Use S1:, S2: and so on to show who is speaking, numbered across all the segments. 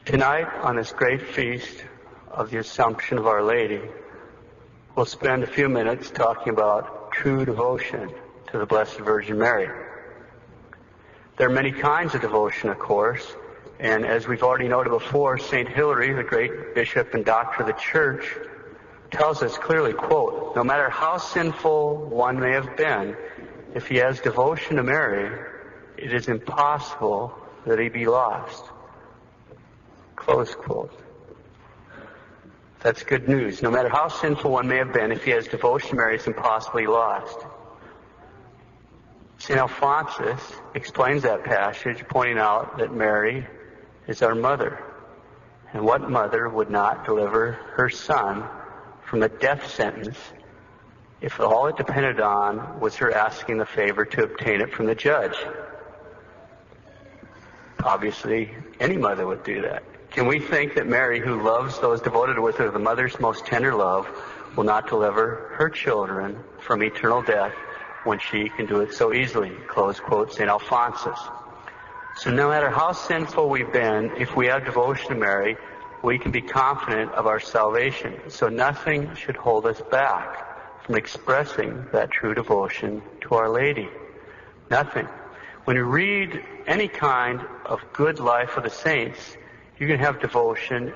S1: Tonight, on this great feast of the Assumption of Our Lady, we'll spend a few minutes talking about true devotion to the Blessed Virgin Mary. There are many kinds of devotion, of course, and as we've already noted before, St. Hilary, the great bishop and doctor of the Church, tells us clearly, quote, "No matter how sinful one may have been, if he has devotion to Mary, it is impossible that he be lost." Close quote. That's good news. No matter how sinful one may have been, if he has devotion to Mary, it's impossibly lost. St. Alphonsus explains that passage, pointing out that Mary is our mother. And what mother would not deliver her son from a death sentence if all it depended on was her asking the favor to obtain it from the judge? Obviously, any mother would do that. Can we think that Mary, who loves those devoted with her, the mother's most tender love, will not deliver her children from eternal death when she can do it so easily? Close quote, St. Alphonsus. So no matter how sinful we've been, if we have devotion to Mary, we can be confident of our salvation. So nothing should hold us back from expressing that true devotion to Our Lady. Nothing. When you read any kind of good life of the saints, you can have devotion.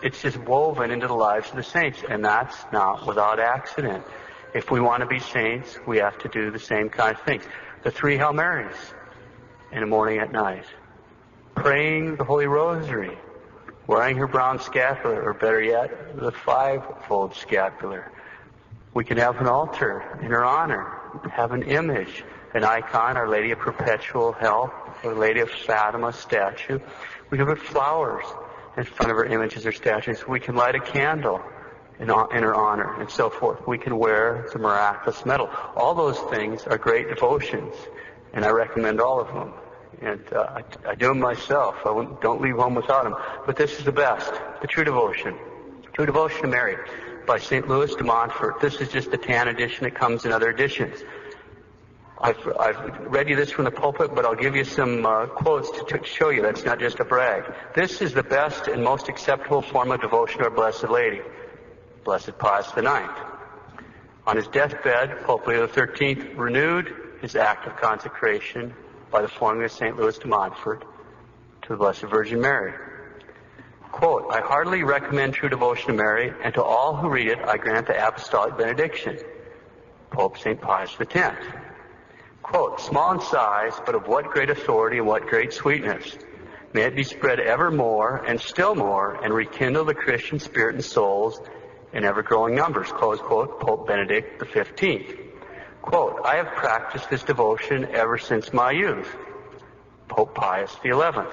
S1: It's just woven into the lives of the saints, and that's not without accident. If we want to be saints, we have to do the same kind of things. The 3 Hail Marys in the morning at night, praying the Holy Rosary, wearing her brown scapular, or better yet, the 5-fold scapular. We can have an altar in her honor, have an image, an icon, Our Lady of Perpetual Help, Our Lady of Fatima statue. We can put flowers in front of her images or statues. We can light a candle in her honor, and so forth. We can wear the miraculous medal. All those things are great devotions, and I recommend all of them. And I do them myself. Don't leave home without them. But this is the best, the true devotion. True Devotion to Mary by St. Louis de Montfort. This is just the tan edition. It comes in other editions. I've read you this from the pulpit, but I'll give you some quotes to show you that's not just a brag. This is the best and most acceptable form of devotion to Our Blessed Lady, Blessed Pius IX. On his deathbed, Pope Leo XIII renewed his act of consecration by the forming of St. Louis de Montfort to the Blessed Virgin Mary. Quote, "I heartily recommend true devotion to Mary, and to all who read it I grant the apostolic benediction." Pope St. Pius X. Quote, "Small in size, but of what great authority and what great sweetness. May it be spread ever more and still more, and rekindle the Christian spirit in souls in ever-growing numbers." Close quote, Pope Benedict XV. Quote, "I have practiced this devotion ever since my youth." Pope Pius XI.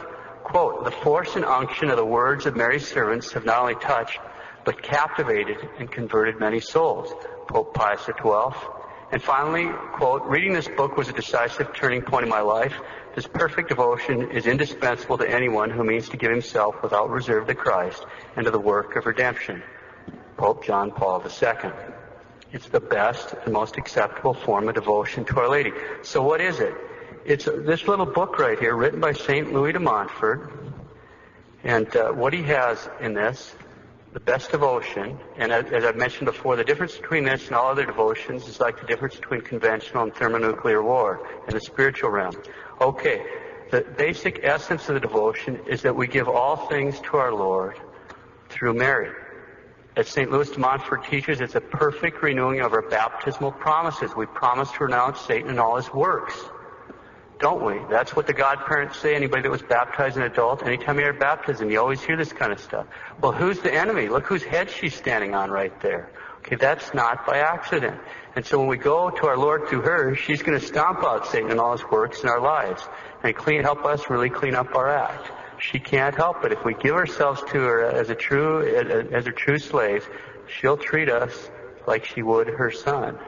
S1: Quote, "The force and unction of the words of Mary's servants have not only touched, but captivated and converted many souls." Pope Pius XII. And finally, quote, "Reading this book was a decisive turning point in my life. This perfect devotion is indispensable to anyone who means to give himself without reserve to Christ and to the work of redemption." Pope John Paul II. It's the best and most acceptable form of devotion to Our Lady. So what is it? It's this little book right here, written by St. Louis de Montfort. And what he has in this, the best devotion, and as I've mentioned before, the difference between this and all other devotions is like the difference between conventional and thermonuclear war in the spiritual realm. Okay, the basic essence of the devotion is that we give all things to our Lord through Mary. As St. Louis de Montfort teaches, it's a perfect renewing of our baptismal promises. We promise to renounce Satan and all his works. Don't we? That's what the godparents say. Anybody that was baptized an adult, anytime you hear baptism, you always hear this kind of stuff. Well, who's the enemy? Look whose head she's standing on right there. Okay, that's not by accident. And so when we go to our Lord through her, she's going to stomp out Satan and all his works in our lives and help us really clean up our act. She can't help it. If we give ourselves to her as her true slaves, she'll treat us like she would her son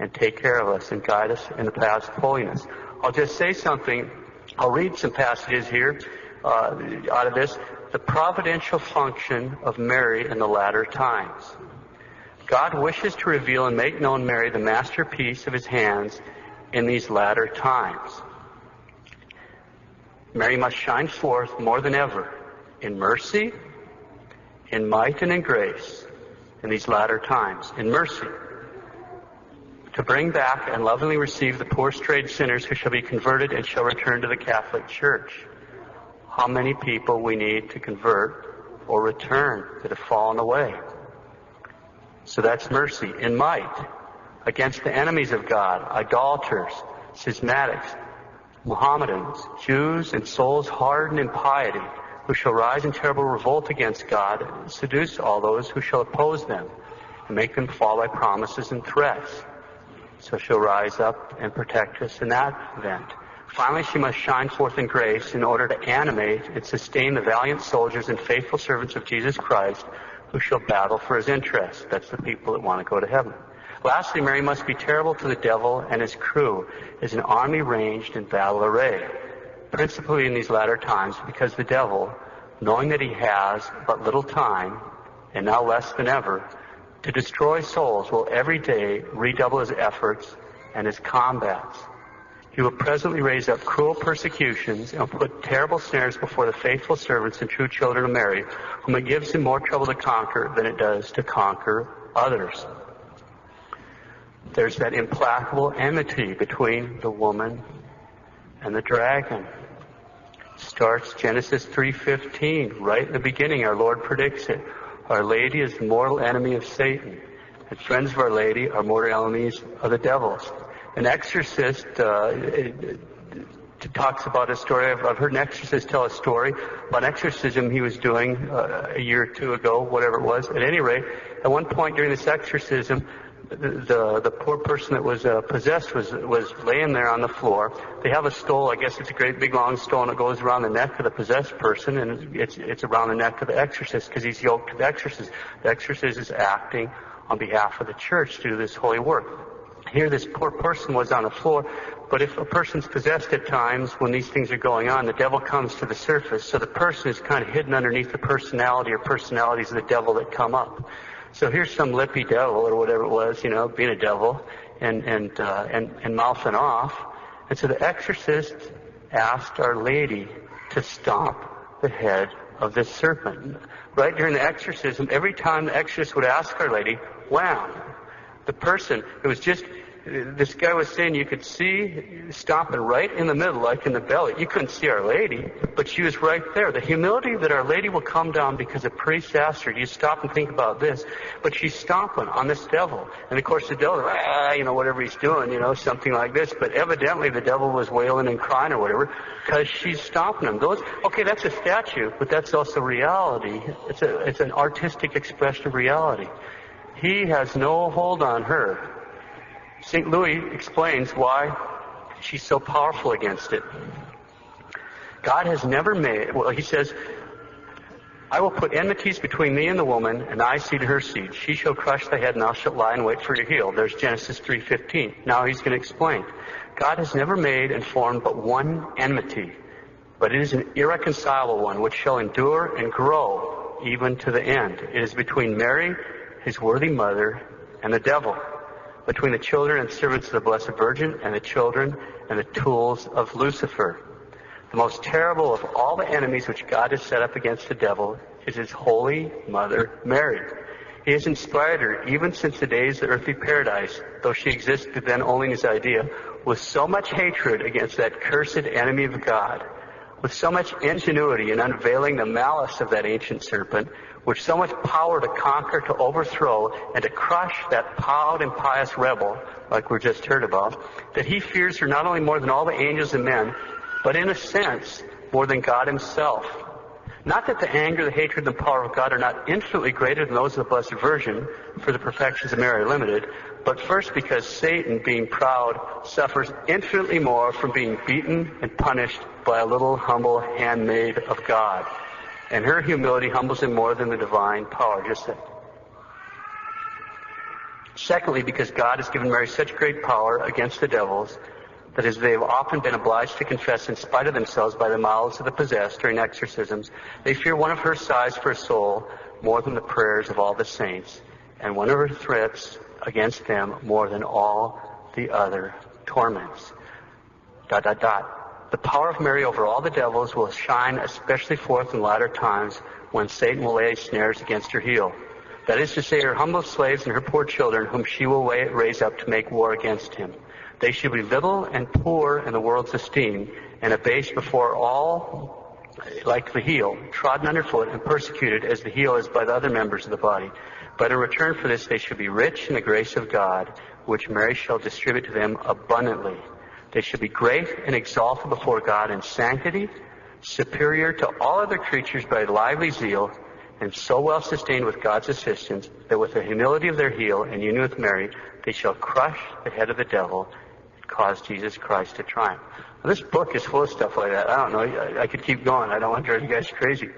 S1: and take care of us and guide us in the paths of holiness. I'll just say something. I'll read some passages here out of this. The providential function of Mary in the latter times. God wishes to reveal and make known Mary the masterpiece of his hands in these latter times. Mary must shine forth more than ever in mercy, in might, and in grace in these latter times. In mercy, to bring back and lovingly receive the poor strayed sinners who shall be converted and shall return to the Catholic Church. How many people we need to convert or return that have fallen away. So that's mercy. In might, against the enemies of God, idolaters, schismatics, Mohammedans, Jews, and souls hardened in piety, who shall rise in terrible revolt against God, and seduce all those who shall oppose them, and make them fall by promises and threats. So she'll rise up and protect us in that event. Finally, she must shine forth in grace in order to animate and sustain the valiant soldiers and faithful servants of Jesus Christ who shall battle for his interests. That's the people that want to go to heaven. Lastly, Mary must be terrible to the devil and his crew as an army ranged in battle array, principally in these latter times, because the devil, knowing that he has but little time, and now less than ever, to destroy souls, will every day redouble his efforts and his combats. He will presently raise up cruel persecutions and will put terrible snares before the faithful servants and true children of Mary, whom it gives him more trouble to conquer than it does to conquer others. There's that implacable enmity between the woman and the dragon. Starts Genesis 3:15. Right in the beginning, our Lord predicts it. Our Lady is the mortal enemy of Satan, and friends of Our Lady are mortal enemies of the devils. An exorcist talks about a story. I've heard an exorcist tell a story about an exorcism he was doing a year or two ago, whatever it was. At any rate, at one point during this exorcism, the poor person that was possessed was laying there on the floor. They have a stole. I guess it's a great big long stole, and it goes around the neck of the possessed person, and it's around the neck of the exorcist because he's yoked to the exorcist. The exorcist is acting on behalf of the church to do this holy work. Here, this poor person was on the floor, but if a person's possessed at times when these things are going on, the devil comes to the surface. So the person is kind of hidden underneath the personality or personalities of the devil that come up. So here's some lippy devil or whatever it was, being a devil and mouthing off. And so the exorcist asked Our Lady to stomp the head of this serpent. Right during the exorcism, every time the exorcist would ask Our Lady, wham! The person, it was just, this guy was saying you could see stomping right in the middle, like in the belly. You couldn't see Our Lady, but she was right there. The humility that Our Lady will come down because a priest asked her, you stop and think about this, but she's stomping on this devil. And of course the devil, whatever he's doing, something like this, but evidently the devil was wailing and crying or whatever, because she's stomping him. That's a statue, but that's also reality. It's an artistic expression of reality. He has no hold on her. St. Louis explains why she's so powerful against it. God has never made, he says, I will put enmities between thee and the woman, and thy seed and her seed. She shall crush thy head, and thou shalt lie in wait for your heel. There's Genesis 3:15. Now he's going to explain. God has never made and formed but one enmity, but it is an irreconcilable one, which shall endure and grow even to the end. It is between Mary, his worthy mother, and the devil, between the children and servants of the Blessed Virgin and the children and the tools of Lucifer. The most terrible of all the enemies which God has set up against the devil is his holy mother, Mary. He has inspired her, even since the days of the earthly paradise, though she existed then only in his idea, with so much hatred against that cursed enemy of God, with so much ingenuity in unveiling the malice of that ancient serpent, with so much power to conquer, to overthrow, and to crush that proud and pious rebel, like we just heard about, that he fears her not only more than all the angels and men, but in a sense, more than God himself. Not that the anger, the hatred, and the power of God are not infinitely greater than those of the Blessed Virgin, for the perfections of Mary are limited, but first because Satan, being proud, suffers infinitely more from being beaten and punished by a little humble handmaid of God. And her humility humbles him more than the divine power. Just that. Secondly, because God has given Mary such great power against the devils, that as they have often been obliged to confess in spite of themselves by the mouths of the possessed during exorcisms, they fear one of her sighs for a soul more than the prayers of all the saints, and one of her threats against them more than all the other torments. The power of Mary over all the devils will shine especially forth in latter times when Satan will lay snares against her heel. That is to say, her humble slaves and her poor children, whom she will raise up to make war against him. They shall be little and poor in the world's esteem, and abased before all like the heel, trodden underfoot and persecuted as the heel is by the other members of the body. But in return for this they shall be rich in the grace of God, which Mary shall distribute to them abundantly. They shall be great and exalted before God in sanctity, superior to all other creatures by lively zeal, and so well sustained with God's assistance that with the humility of their heel and union with Mary, they shall crush the head of the devil and cause Jesus Christ to triumph. Now, this book is full of stuff like that. I don't know. I could keep going. I don't want to drive you guys crazy.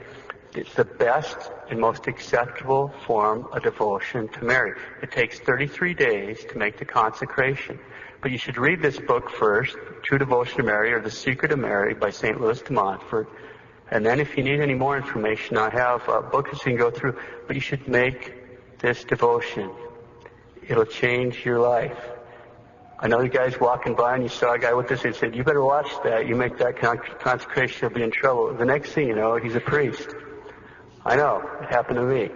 S1: It's the best and most acceptable form of devotion to Mary. It takes 33 days to make the consecration. But you should read this book first, True Devotion to Mary, or The Secret of Mary by St. Louis de Montfort. And then if you need any more information, I have books you can go through. But you should make this devotion. It'll change your life. I know you guys walking by and you saw a guy with this and said, you better watch that. You make that consecration, you'll be in trouble. The next thing you know, he's a priest. I know. It happened to me.